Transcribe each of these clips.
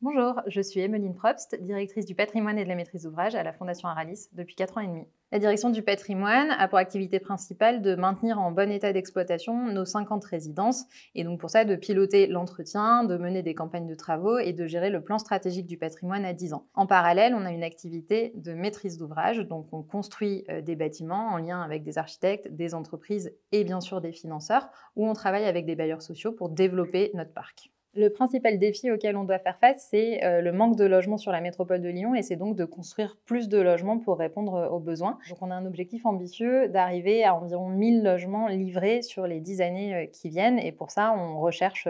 Bonjour, je suis Emmeline Probst, directrice du patrimoine et de la maîtrise d'ouvrage à la Fondation Aralis depuis 4 ans et demi. La direction du patrimoine a pour activité principale de maintenir en bon état d'exploitation nos 50 résidences et donc pour ça de piloter l'entretien, de mener des campagnes de travaux et de gérer le plan stratégique du patrimoine à 10 ans. En parallèle, on a une activité de maîtrise d'ouvrage, donc on construit des bâtiments en lien avec des architectes, des entreprises et bien sûr des financeurs, où on travaille avec des bailleurs sociaux pour développer notre parc. Le principal défi auquel on doit faire face, c'est le manque de logements sur la métropole de Lyon et c'est donc de construire plus de logements pour répondre aux besoins. Donc on a un objectif ambitieux d'arriver à environ 1000 logements livrés sur les 10 années qui viennent et pour ça, on recherche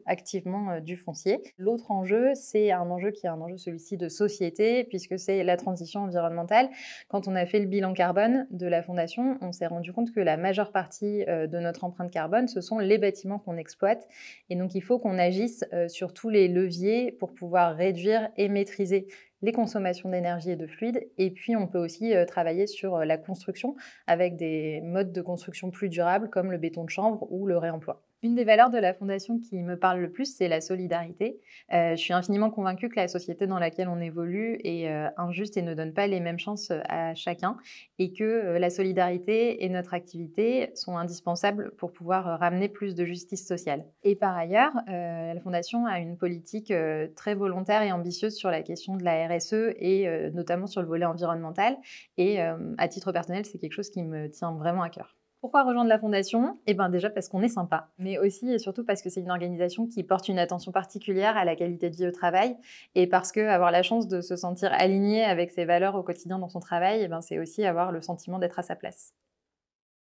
activement du foncier. L'autre enjeu, c'est un enjeu qui est un enjeu celui-ci de société puisque c'est la transition environnementale. Quand on a fait le bilan carbone de la Fondation, on s'est rendu compte que la majeure partie de notre empreinte carbone, ce sont les bâtiments qu'on exploite et donc il faut qu'on agisse sur tous les leviers pour pouvoir réduire et maîtriser les consommations d'énergie et de fluide. Et puis, on peut aussi travailler sur la construction avec des modes de construction plus durables comme le béton de chanvre ou le réemploi. Une des valeurs de la Fondation qui me parle le plus, c'est la solidarité. Je suis infiniment convaincue que la société dans laquelle on évolue est injuste et ne donne pas les mêmes chances à chacun et que la solidarité et notre activité sont indispensables pour pouvoir ramener plus de justice sociale. Et par ailleurs, la Fondation a une politique très volontaire et ambitieuse sur la question de la RSE et notamment sur le volet environnemental. Et à titre personnel, c'est quelque chose qui me tient vraiment à cœur. Pourquoi rejoindre la Fondation? Eh bien déjà parce qu'on est sympa, mais aussi et surtout parce que c'est une organisation qui porte une attention particulière à la qualité de vie au travail et parce que avoir la chance de se sentir aligné avec ses valeurs au quotidien dans son travail, eh ben, c'est aussi avoir le sentiment d'être à sa place.